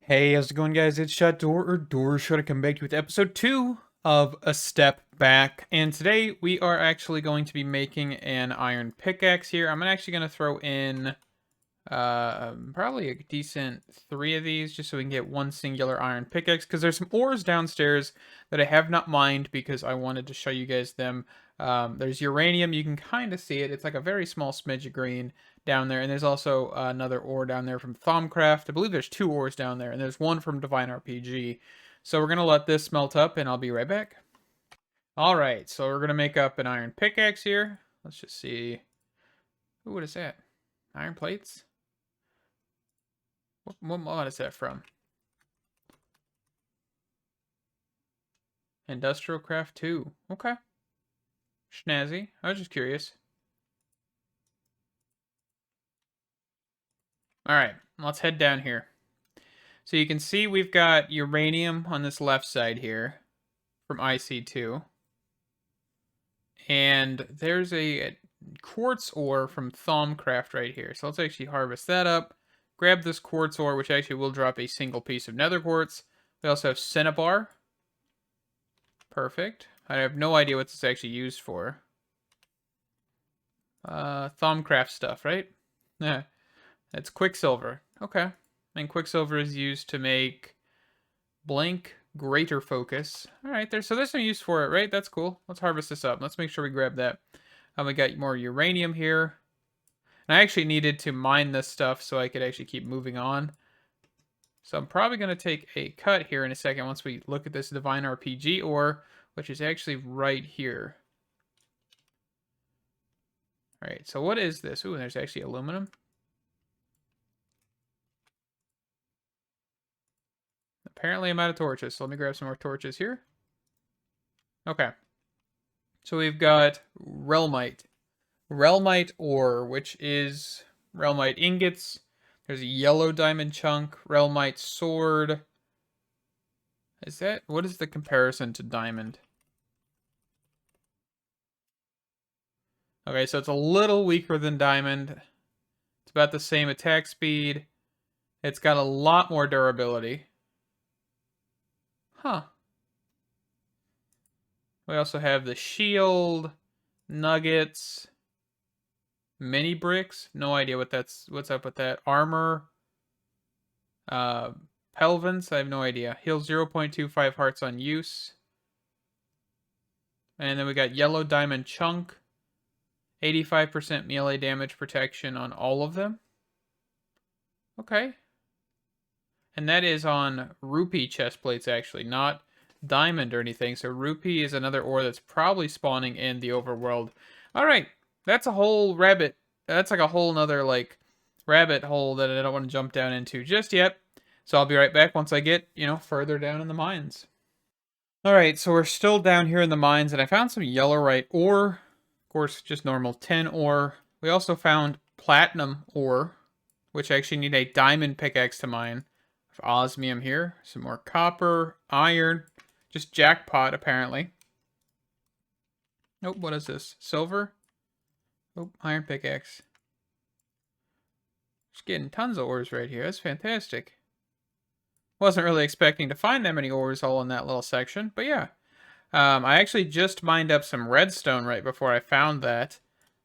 Hey, how's it going, guys? It's Shut Door or Door Shut. I come back to you with episode 2 of A Step Back. And today we are actually going to be making an iron pickaxe here. I'm actually going to throw in probably a decent 3 of these just so we can get one singular iron pickaxe, because there's some ores downstairs that I have not mined because I wanted to show you guys them. There's uranium. You can kind of see it. It's like a very small smidge of green down there. And there's also another ore down there from Thaumcraft. I believe there's 2 ores down there, and there's one from Divine RPG. So we're going to let this smelt up, and I'll be right back. All right, so we're going to make up an iron pickaxe here. Let's just see. Ooh, what is that? Iron plates? What mod is that from? Industrial Craft 2. Okay. Schnazzy. I was just curious. Alright, let's head down here. So you can see we've got uranium on this left side here from IC2. And there's a quartz ore from Thaumcraft right here. So let's actually harvest that up. Grab this quartz ore, which actually will drop a single piece of nether quartz. We also have cinnabar. Perfect. I have no idea what this is actually used for. Thaumcraft stuff, right? Yeah. That's quicksilver. Okay. And quicksilver is used to make blank greater focus. Alright, so there's some use for it, right? That's cool. Let's harvest this up. Let's make sure we grab that. We got more uranium here. And I actually needed to mine this stuff so I could actually keep moving on. So I'm probably going to take a cut here in a second once we look at this Divine RPG ore, which is actually right here. Alright, so what is this? Ooh, there's actually aluminum. Apparently I'm out of torches, so let me grab some more torches here. Okay. So we've got realmite. Realmite ore, which is realmite ingots. There's a yellow diamond chunk, realmite sword. What is the comparison to diamond? Okay, so it's a little weaker than diamond. It's about the same attack speed. It's got a lot more durability. Huh. We also have the shield, nuggets, mini bricks. No idea what's up with that. Armor. Pelvins, I have no idea. Heals 0.25 hearts on use. And then we got yellow diamond chunk. 85% melee damage protection on all of them. Okay. And that is on rupee chest plates, actually, not diamond or anything. So rupee is another ore that's probably spawning in the overworld. All right. That's a whole rabbit. That's like a whole nother, like, rabbit hole that I don't want to jump down into just yet. So I'll be right back once I get, further down in the mines. Alright, so we're still down here in the mines, and I found some yellowite ore. Of course, just normal tin ore. We also found platinum ore, which I actually need a diamond pickaxe to mine. Osmium here. Some more copper, iron. Just jackpot, apparently. Nope, what is this? Silver? Oh, iron pickaxe. Just getting tons of ores right here. That's fantastic. Wasn't really expecting to find that many ores all in that little section, but yeah. I actually just mined up some redstone right before I found that.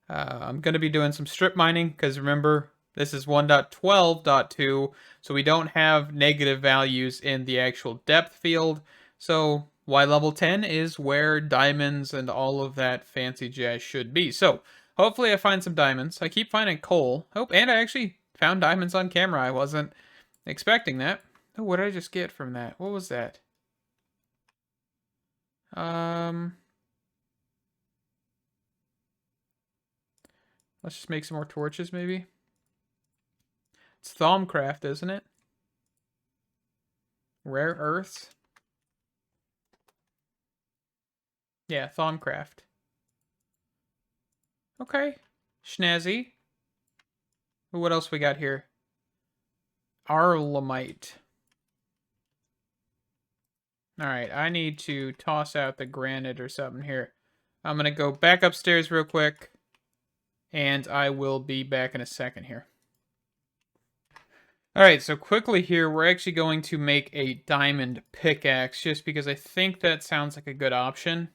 I'm going to be doing some strip mining, because remember, this is 1.12.2, so we don't have negative values in the actual depth field. So Y level 10 is where diamonds and all of that fancy jazz should be. So hopefully I find some diamonds. I keep finding coal. Oh, and I actually found diamonds on camera. I wasn't expecting that. Oh, what did I just get from that? What was that? Let's just make some more torches, maybe. It's Thaumcraft, isn't it? Rare earths. Yeah, Thaumcraft. Okay. Schnazzy. What else we got here? Arlemite. Alright, I need to toss out the granite or something here. I'm going to go back upstairs real quick. And I will be back in a second here. All right, so quickly here, we're actually going to make a diamond pickaxe just because I think that sounds like a good option.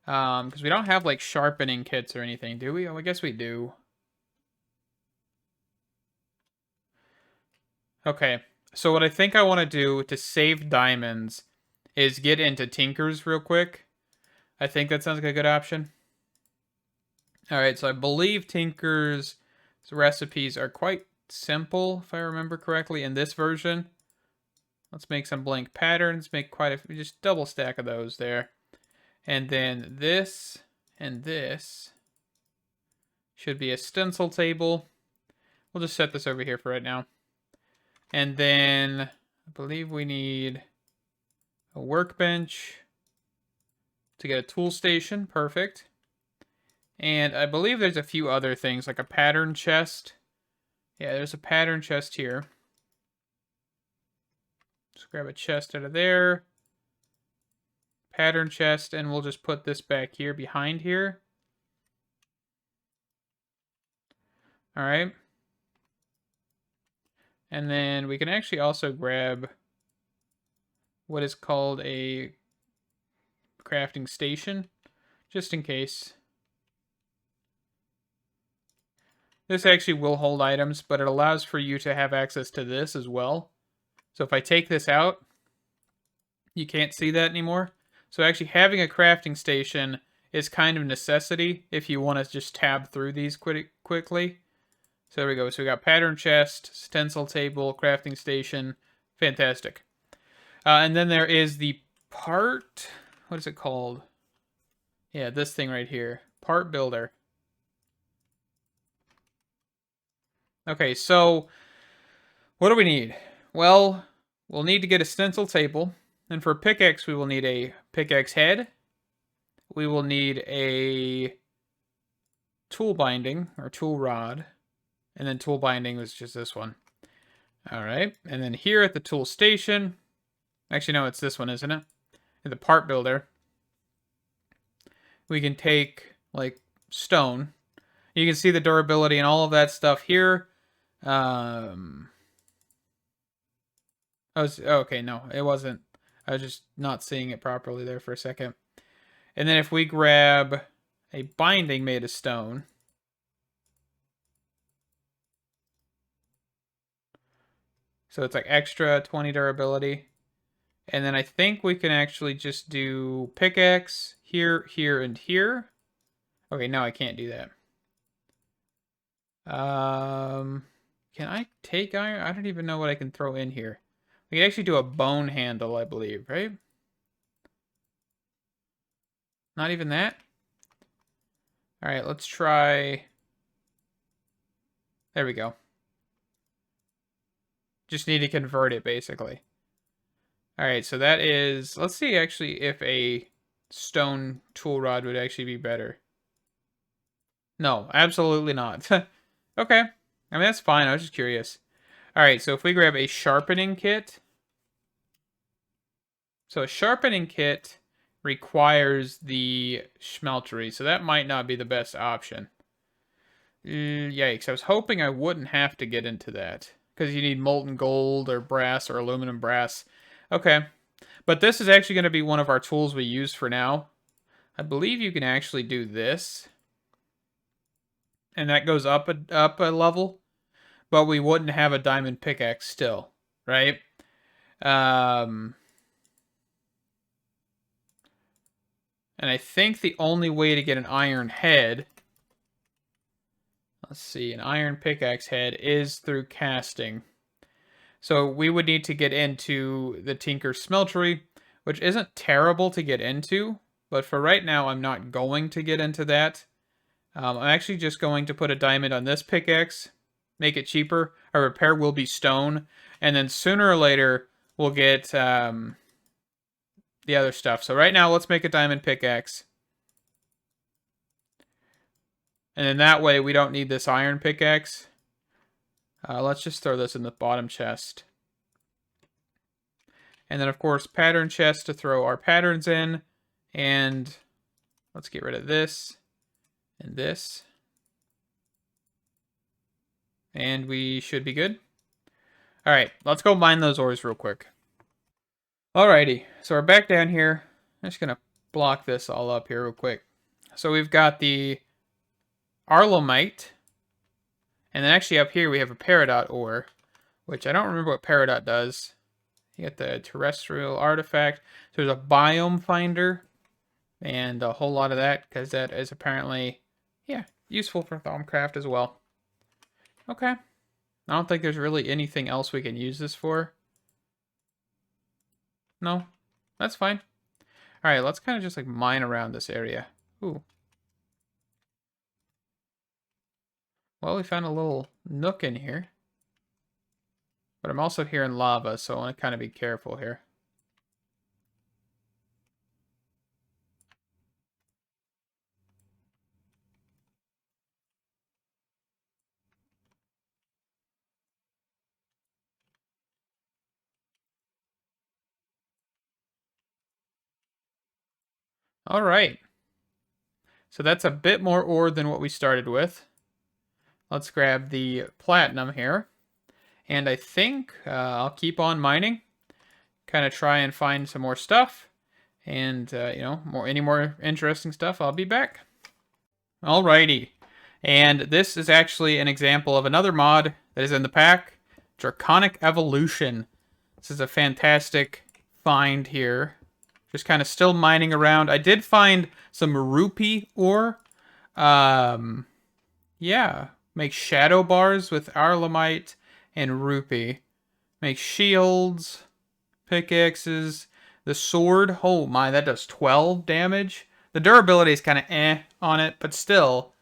Because we don't have like sharpening kits or anything, do we? Oh, I guess we do. Okay, so what I think I want to do to save diamonds is get into Tinker's real quick. I think that sounds like a good option. All right, so I believe Tinker's recipes are quite simple, if I remember correctly, in this version. Let's make some blank patterns, make quite a just double stack of those there. And then this and this should be a stencil table. We'll just set this over here for right now. And then I believe we need a workbench to get a tool station. Perfect. And I believe there's a few other things, like a pattern chest. Yeah, there's a pattern chest here. Just grab a chest out of there. Pattern chest, and we'll just put this back here behind here. All right. And then we can actually also grab what is called a crafting station, just in case. This actually will hold items, but it allows for you to have access to this as well. So if I take this out, you can't see that anymore. So actually having a crafting station is kind of necessity if you want to just tab through these quickly. So there we go. So we got pattern chest, stencil table, crafting station. Fantastic. And then there is the part, what is it called? Yeah, this thing right here. Part builder. Okay, so what do we need? Well, we'll need to get a stencil table. And for a pickaxe, we will need a pickaxe head. We will need a tool binding, or tool rod. And then tool binding was just this one. All right, and then here at the tool station, actually, no, it's this one, isn't it? In the part builder, we can take, like, stone. You can see the durability and all of that stuff here. Okay, no, it wasn't. I was just not seeing it properly there for a second. And then if we grab a binding made of stone, so it's like extra 20 durability. And then I think we can actually just do pickaxe here, here, and here. Okay, no, I can't do that. Can I take iron? I don't even know what I can throw in here. We can actually do a bone handle, I believe, right? Not even that? All right, let's try. There we go. Just need to convert it, basically. All right, so that is, let's see actually if a stone tool rod would actually be better. No, absolutely not. Okay, I mean, that's fine. I was just curious. All right, so if we grab a sharpening kit. So a sharpening kit requires the smeltery, so that might not be the best option. Yikes, I was hoping I wouldn't have to get into that, because you need molten gold or brass or aluminum brass. Okay, but this is actually going to be one of our tools we use for now. I believe you can actually do this, and that goes up a level, but we wouldn't have a diamond pickaxe still, right? And I think the only way to get an iron head, let's see, an iron pickaxe head is through casting. So we would need to get into the Tinker's Smeltery, which isn't terrible to get into, but for right now, I'm not going to get into that. I'm actually just going to put a diamond on this pickaxe, make it cheaper. Our repair will be stone, and then sooner or later, we'll get the other stuff. So right now, let's make a diamond pickaxe. And then that way, we don't need this iron pickaxe. Let's just throw this in the bottom chest. And then, of course, pattern chest to throw our patterns in. And let's get rid of this and this. And we should be good. Alright, let's go mine those ores real quick. Alrighty, so we're back down here. I'm just gonna block this all up here real quick. So we've got the Arlomite, and then actually up here we have a Peridot ore, which I don't remember what Peridot does. You get the terrestrial artifact. So there's a biome finder, and a whole lot of that, because that is apparently, yeah, useful for Thaumcraft as well. Okay. I don't think there's really anything else we can use this for. No, that's fine. All right, let's kind of just like mine around this area. Ooh. Well, we found a little nook in here. But I'm also hearing lava, so I want to kind of be careful here. All right. So that's a bit more ore than what we started with. Let's grab the platinum here. And I think I'll keep on mining. Kind of try and find some more stuff. And, you know, any more interesting stuff, I'll be back. Alrighty. And this is actually an example of another mod that is in the pack. Draconic Evolution. This is a fantastic find here. Just kind of still mining around. I did find some rupee ore. Yeah. Make shadow bars with arlomite and rupee. Make shields, pickaxes. The sword, oh my, that does 12 damage. The durability is kind of on it, but still.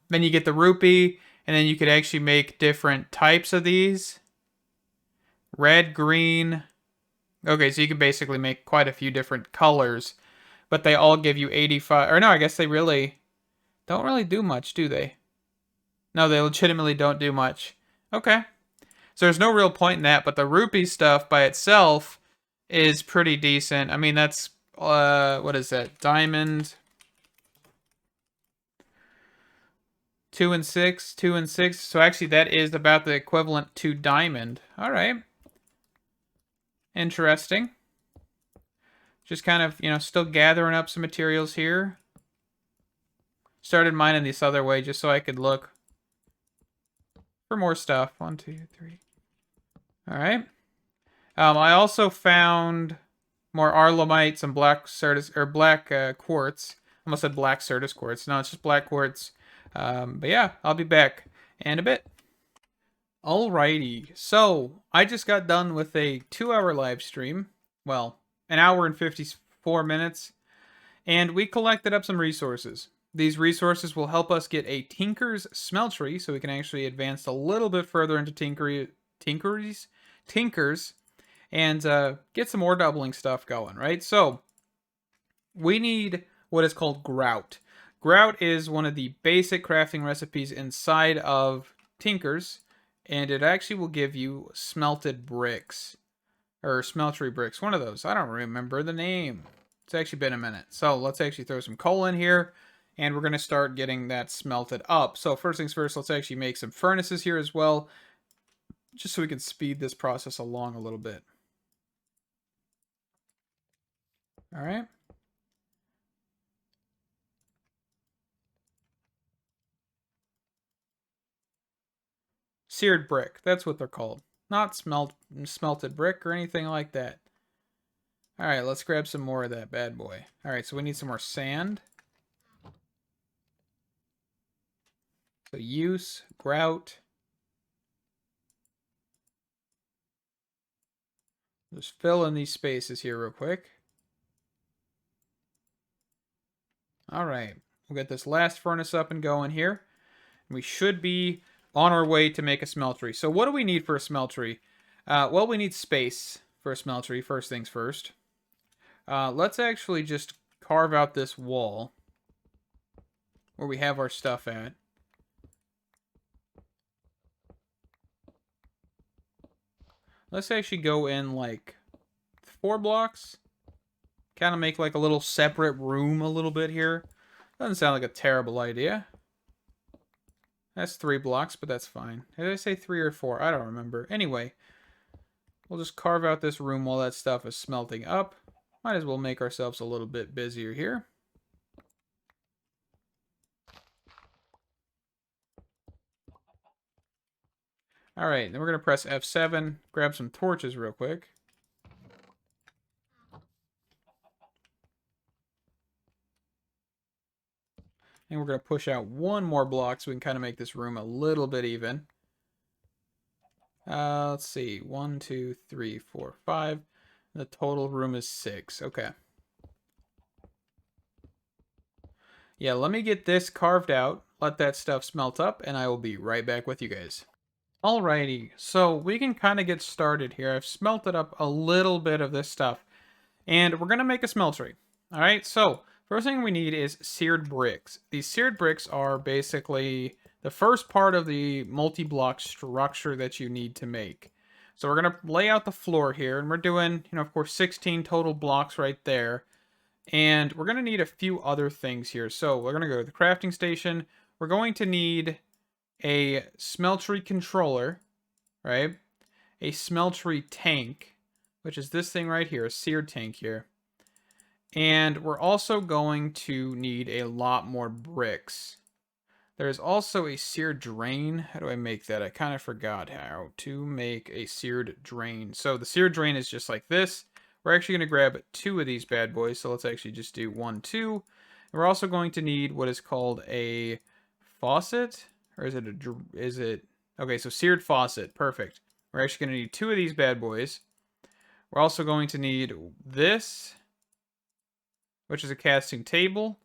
Then you get the rupee, and then you could actually make different types of these. Red, green. Okay, so you can basically make quite a few different colors, but they all give you 85. Or no, I guess they really don't really do much, do they? No, they legitimately don't do much. Okay. So there's no real point in that, but the rupee stuff by itself is pretty decent. I mean, that's, what is that? Diamond. 2 and 6, 2 and 6. So actually that is about the equivalent to diamond. All right. Interesting. Just kind of, you know, still gathering up some materials here. Started mining this other way just so I could look for more stuff. 1, 2, 3. All right. I also found more arlomite, some black certus or black quartz. Almost said black certus quartz. No, it's just black quartz. But yeah, I'll be back in a bit. Alrighty, so I just got done with a 2-hour live stream. Well, an hour and 54 minutes. And we collected up some resources. These resources will help us get a Tinker's Smeltery, so we can actually advance a little bit further into Tinkers, and get some more doubling stuff going, right? So, we need what is called grout. Grout is one of the basic crafting recipes inside of Tinker's, and it actually will give you smelted bricks. Or smeltery bricks, one of those. I don't remember the name. It's actually been a minute. So let's actually throw some coal in here, and we're going to start getting that smelted up. So first things first, let's actually make some furnaces here as well, just so we can speed this process along a little bit. All right. Seared brick, that's what they're called. Not smelted brick or anything like that. All right, let's grab some more of that bad boy. All right, so we need some more sand. So use, grout. Just fill in these spaces here real quick. All right, we'll get this last furnace up and going here. We should be on our way to make a smeltery. So what do we need for a smeltery? Well, we need space for a smeltery, first things first. Let's actually just carve out this wall where we have our stuff at. Let's actually go in like 4 blocks. Kind of make like a little separate room a little bit here. Doesn't sound like a terrible idea. That's 3 blocks, but that's fine. Did I say 3 or 4? I don't remember. Anyway, we'll just carve out this room while that stuff is smelting up. Might as well make ourselves a little bit busier here. Alright, then we're going to press F7, grab some torches real quick. And we're going to push out one more block so we can kind of make this room a little bit even. Let's see. 1, 2, 3, 4, 5. The total room is 6. Okay. Yeah, let me get this carved out, let that stuff smelt up, and I will be right back with you guys. Alrighty, so we can kind of get started here. I've smelted up a little bit of this stuff, and we're going to make a smeltery. Alright, so first thing we need is seared bricks. These seared bricks are basically the first part of the multi-block structure that you need to make. So we're going to lay out the floor here, and we're doing, of course, 16 total blocks right there. And we're going to need a few other things here. So we're going to go to the crafting station. We're going to need a smeltery controller, right? A smeltery tank, which is this thing right here, a seared tank here. And we're also going to need a lot more bricks. There's also a seared drain. How do I make that? I kind of forgot how to make a seared drain. So the seared drain is just like this. We're actually going to grab 2 of these bad boys. So let's actually just do 1, 2. And we're also going to need what is called a faucet. Or is it okay, so seared faucet. Perfect. We're actually going to need 2 of these bad boys. We're also going to need this, which is a casting table.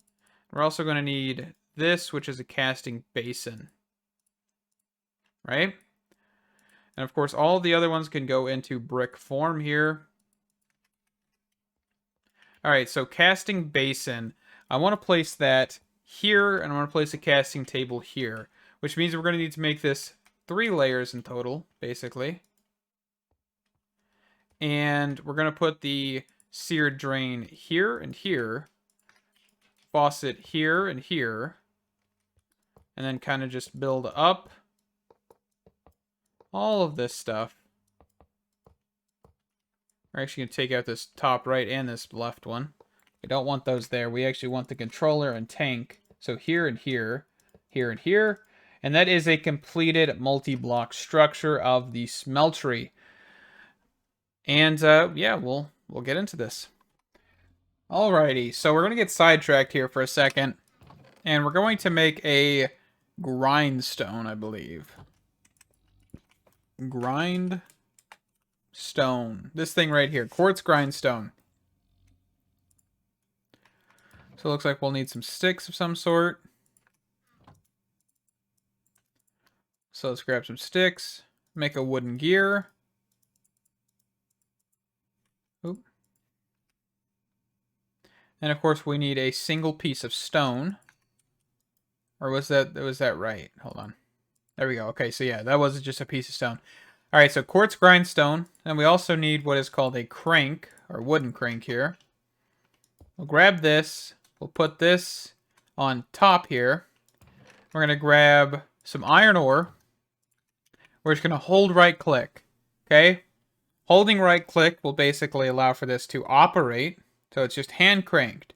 We're also going to need this, which is a casting basin. Right? And of course, all the other ones can go into brick form here. Alright, so casting basin. I want to place that here, and I want to place a casting table here. Which means we're going to need to make this 3 layers in total, basically. And we're going to put the seared drain here and here. Faucet here and here. And then kind of just build up all of this stuff. We're actually going to take out this top right and this left one. We don't want those there. We actually want the controller and tank. So here and here, here and here. And that is a completed multi-block structure of the smeltery. And yeah, we'll get into this. Alrighty, so we're going to get sidetracked here for a second. And we're going to make a grindstone, I believe. Grindstone. This thing right here, quartz grindstone. So it looks like we'll need some sticks of some sort. So let's grab some sticks, make a wooden gear. Oop. And of course we need a single piece of stone. Or was that right? Hold on. There we go. Okay, so yeah, that wasn't just a piece of stone. Alright, so quartz grindstone. And we also need what is called a crank, or wooden crank here. We'll grab this. We'll put this on top here. We're going to grab some iron ore. We're just going to hold right click. Okay? Holding right click will basically allow for this to operate. So it's just hand cranked.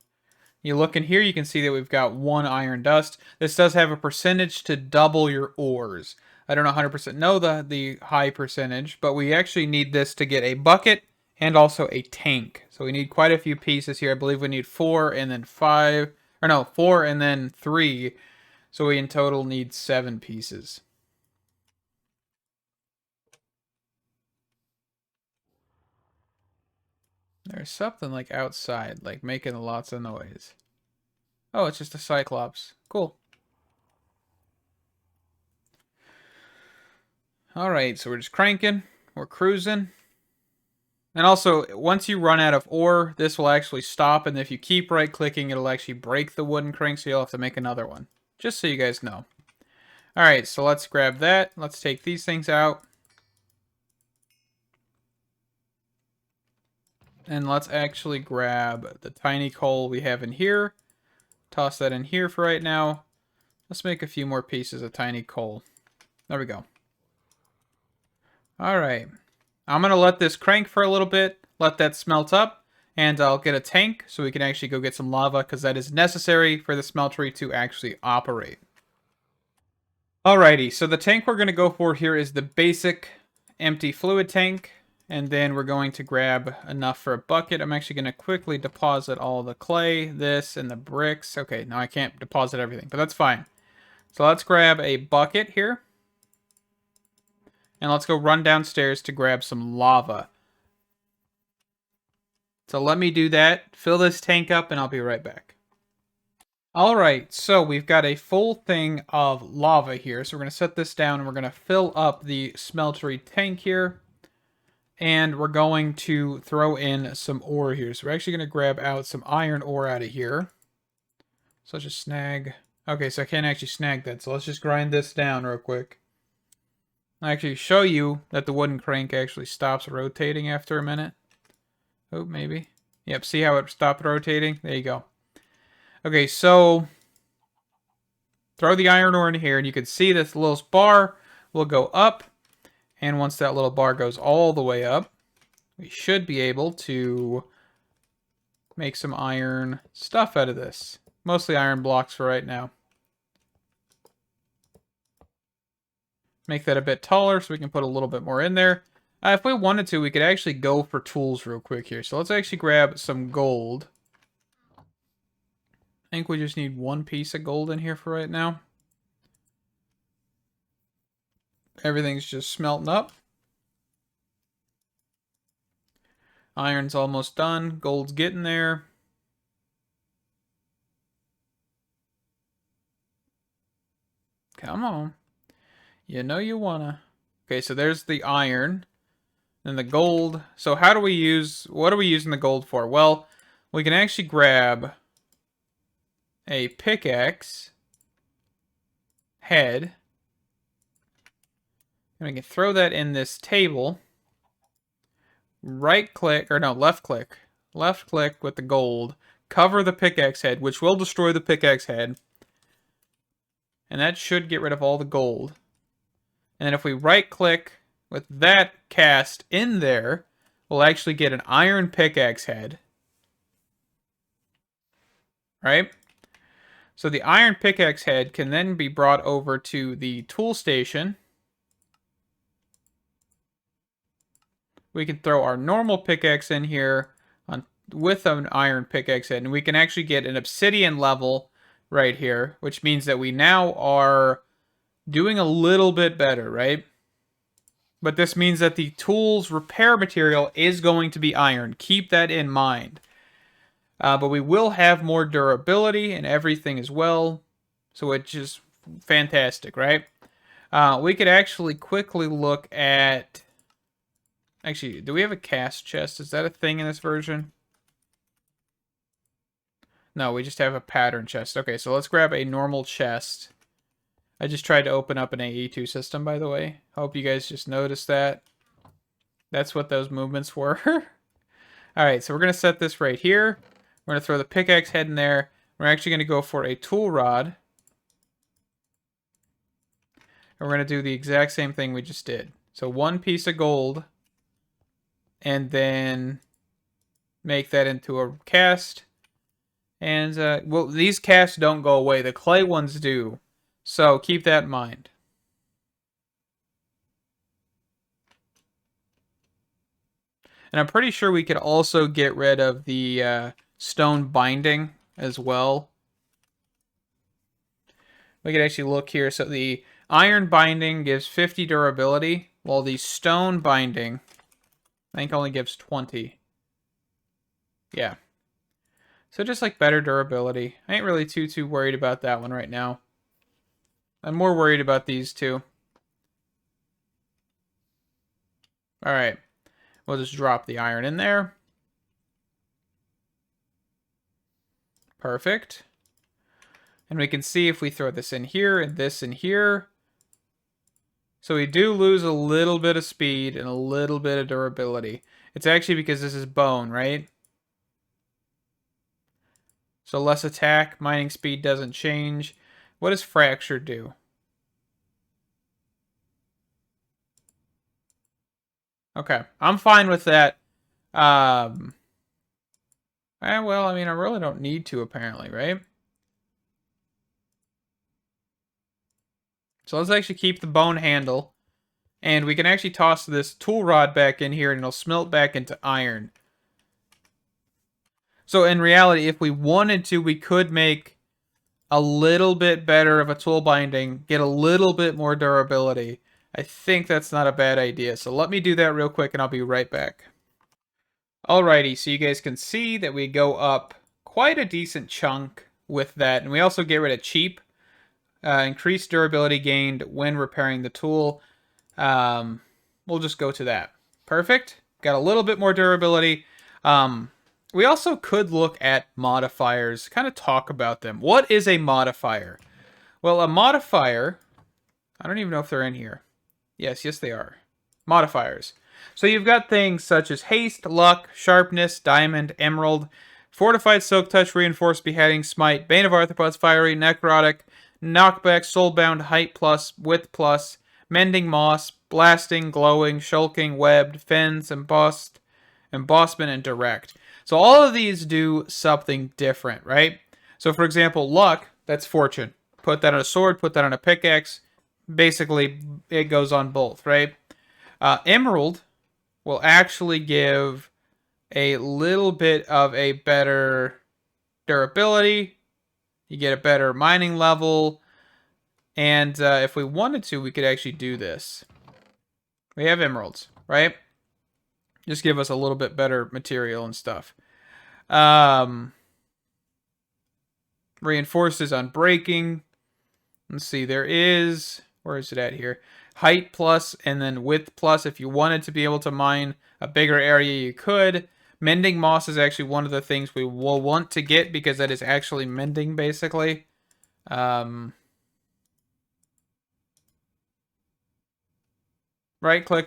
You look in here, you can see that we've got 1 iron dust. This does have a percentage to double your ores. I don't 100% know the high percentage, but we actually need this to get a bucket and also a tank. So we need quite a few pieces here. I believe we need 4 and then 5. Or no, 4 and then 3. So we in total need 7 pieces. There's something like outside, like making lots of noise. Oh, it's just a cyclops. Cool. Alright, so we're just cranking. We're cruising. And also, once you run out of ore, this will actually stop. And if you keep right-clicking, it'll actually break the wooden crank, so you'll have to make another one. Just so you guys know. Alright, so let's grab that. Let's take these things out. And let's actually grab the tiny coal we have in here. Toss that in here for right now. Let's make a few more pieces of tiny coal. There we go. All right. I'm going to let this crank for a little bit, let that smelt up, and I'll get a tank so we can actually go get some lava because that is necessary for the smeltery to actually operate. Alrighty, so the tank we're going to go for here is the basic empty fluid tank, and then we're going to grab enough for a bucket. I'm actually going to quickly deposit all the clay, this, and the bricks. Okay, now I can't deposit everything, but that's fine. So let's grab a bucket here. And let's go run downstairs to grab some lava. So let me do that, fill this tank up, and I'll be right back. Alright, so we've got a full thing of lava here. So we're going to set this down and we're going to fill up the smeltery tank here. And we're going to throw in some ore here. So we're actually going to grab out some iron ore out of here. So let's just snag. Okay, so I can't actually snag that. So let's just grind this down real quick. I'll actually show you that the wooden crank actually stops rotating after a minute. Oh, maybe. Yep, see how it stopped rotating? There you go. Okay, so throw the iron ore in here, and you can see this little bar will go up. And once that little bar goes all the way up, we should be able to make some iron stuff out of this. Mostly iron blocks for right now. Make that a bit taller so we can put a little bit more in there. If we wanted to, we could actually go for tools real quick here. So let's actually grab some gold. I think we just need one piece of gold in here for right now. Everything's just smelting up. Iron's almost done. Gold's getting there. Come on. You know you wanna. Okay, so there's the iron. And the gold. So how do we use... What are we using the gold for? Well, we can actually grab a pickaxe head. And we can throw that in this table. Right click, or no, left click. Left click with the gold. Cover the pickaxe head, which will destroy the pickaxe head. And that should get rid of all the gold. And then if we right click with that cast in there, we'll actually get an iron pickaxe head. Right? So the iron pickaxe head can then be brought over to the tool station. We can throw our normal pickaxe in here with an iron pickaxe head, and we can actually get an obsidian level right here, which means that we now are doing a little bit better, right? But this means that the tool's repair material is going to be iron. Keep that in mind. But we will have more durability and everything as well. So it's just fantastic, right? We could actually quickly look at... Actually, do we have a cast chest? Is that a thing in this version? No, we just have a pattern chest. Okay, so let's grab a normal chest. I just tried to open up an AE2 system, by the way. Hope you guys just noticed that. That's what those movements were. Alright, so we're going to set this right here. We're going to throw the pickaxe head in there. We're actually going to go for a tool rod. And we're going to do the exact same thing we just did. So one piece of gold. And then make that into a cast. And, well, these casts don't go away. The clay ones do. So keep that in mind. And I'm pretty sure we could also get rid of the stone binding as well. We could actually look here. So the iron binding gives 50 durability, while the stone binding, I think, only gives 20. Yeah. So just like better durability. I ain't really too worried about that one right now. I'm more worried about these two. Alright. We'll just drop the iron in there. Perfect. And we can see if we throw this in here and this in here. So we do lose a little bit of speed and a little bit of durability. It's actually because this is bone, right? So less attack, mining speed doesn't change. What does fracture do? Okay, I'm fine with that. Well, I mean, I really don't need to, apparently, right? So let's actually keep the bone handle. And we can actually toss this tool rod back in here, and it'll smelt back into iron. So in reality, if we wanted to, we could make a little bit better of a tool binding, get a little bit more durability. I think that's not a bad idea. So let me do that real quick, and I'll be right back. Alrighty, so you guys can see that we go up quite a decent chunk with that. And we also get rid of cheap. Increased durability gained when repairing the tool. We'll just go to that. Perfect. Got a little bit more durability. We also could look at modifiers, kind of talk about them. What is a modifier? Well, a modifier, I don't even know if they're in here. Yes, they are. Modifiers. So you've got things such as haste, luck, sharpness, diamond, emerald, fortified silk touch, reinforced beheading, smite, bane of arthropods, fiery, necrotic, knockback, soulbound, height plus, width plus, mending moss, blasting, glowing, shulking, webbed, fens, embossed, embossment, and direct. So all of these do something different, right? So for example, luck, that's fortune. Put that on a sword, put that on a pickaxe. Basically, it goes on both, right? Emerald will actually give a little bit of a better durability. You get a better mining level. And if we wanted to, we could actually do this. We have emeralds, right? Just give us a little bit better material and stuff. Reinforces on breaking. Let's see, there is... Where is it at here? Height plus and then width plus. If you wanted to be able to mine a bigger area, you could. Mending moss is actually one of the things we will want to get because that is actually mending, basically. Right-click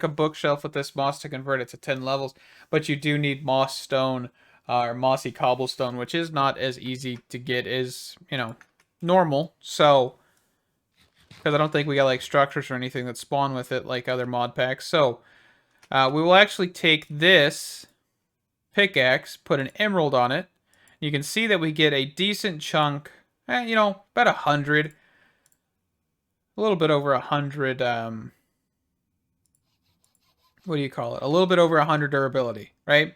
a bookshelf with this moss to convert it to 10 levels. But you do need moss stone or mossy cobblestone, which is not as easy to get as, normal. So... because I don't think we got like structures or anything that spawn with it like other mod packs. So we will actually take this pickaxe, put an emerald on it. You can see that we get a decent chunk, about 100. A little bit over 100, what do you call it? A little bit over 100 durability, right?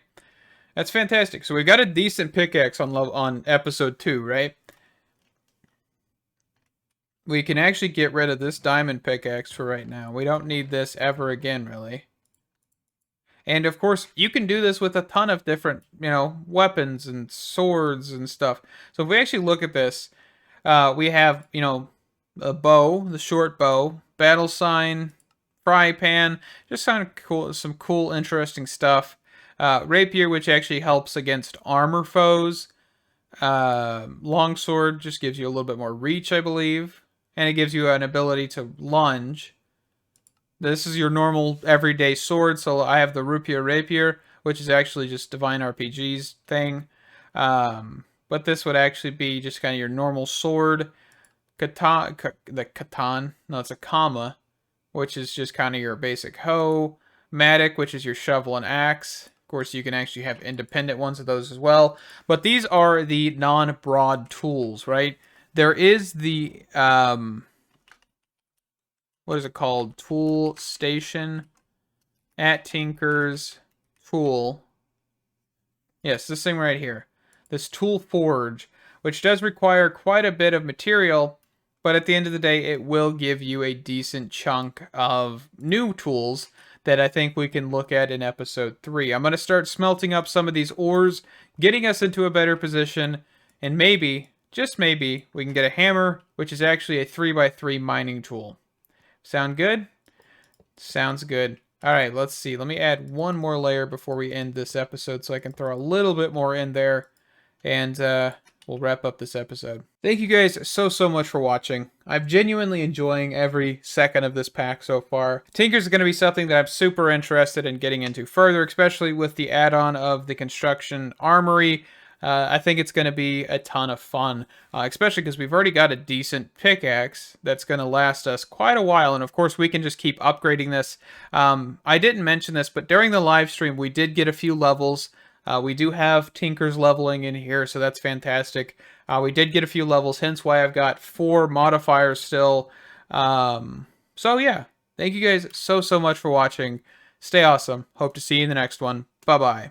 That's fantastic. So we've got a decent pickaxe on episode 2, right? We can actually get rid of this diamond pickaxe for right now. We don't need this ever again, really. And of course, you can do this with a ton of different, weapons and swords and stuff. So if we actually look at this, we have, a bow, the short bow, battle sign, fry pan, just kind of cool, some cool, interesting stuff. Rapier, which actually helps against armor foes. Longsword just gives you a little bit more reach, I believe. And it gives you an ability to lunge. This is your normal everyday sword. So I have the Rapier, which is actually just Divine RPG's thing. But this would actually be just kind of your normal sword. Katan. No, it's a Kama, which is just kind of your basic hoe. Matic, which is your shovel and axe. Of course, you can actually have independent ones of those as well. But these are the non-broad tools, right? There is the, what is it called? Tool station at Tinker's Tool. Yes, this thing right here. This tool forge, which does require quite a bit of material, but at the end of the day, it will give you a decent chunk of new tools that I think we can look at in episode 3. I'm going to start smelting up some of these ores, getting us into a better position, and maybe... just maybe, we can get a hammer, which is actually a 3x3 mining tool. Sound good? Sounds good. Alright, let's see. Let me add one more layer before we end this episode so I can throw a little bit more in there. And we'll wrap up this episode. Thank you guys so much for watching. I'm genuinely enjoying every second of this pack so far. Tinker's going to be something that I'm super interested in getting into further, especially with the add-on of the construction armory. I think it's going to be a ton of fun, especially because we've already got a decent pickaxe that's going to last us quite a while. And of course, we can just keep upgrading this. I didn't mention this, but during the live stream, we did get a few levels. We do have Tinker's leveling in here, so that's fantastic. We did get a few levels, hence why I've got 4 modifiers still. So yeah, thank you guys so much for watching. Stay awesome. Hope to see you in the next one. Bye-bye.